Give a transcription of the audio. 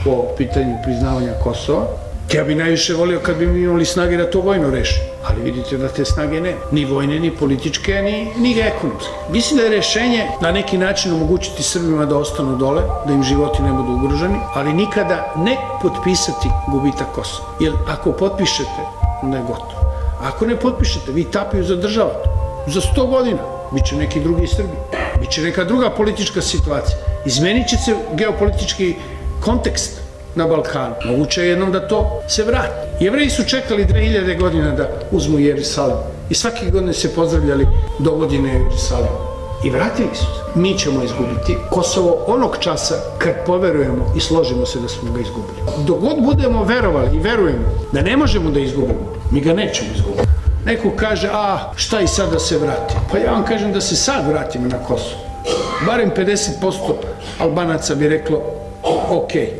po pitanju priznavanja Kosova. Ja bi najviše volio kad bi mi imali snage da to vojno reši, ali vidite da te snage nema. Ni vojne, ni političke, ni ekonomske. Mislim da je rešenje na neki način omogućiti Srbima da ostanu dole, da im životi ne budu ugroženi, ali nikada ne potpisati gubitak Kosova. Jer ako potpišete, onda je gotovo. Ako ne potpišete, vi Tapiju zadržavate. Za 100 godina biće neki drugi Srbi, biće neka druga politička situacija. Izmenit će se geopolitički kontekst na Balkanu. Moguće je jednom da to se vrati. Jevreji su čekali 2000 godina da uzmu Jerusalim i svake godine se pozdravljali do godine Jerusalima. I vratili su se. Mi ćemo izgubiti Kosovo onog časa kad poverujemo i složimo se da smo ga izgubili. Dok god budemo verovali i verujemo da ne možemo da izgubimo, mi ga nećemo izgubiti. Neko kaže, šta i sad da se vrati? Pa ja vam kažem da se sad vratimo na Kosovo. Barem 50% Albanaca bi reklo, okej.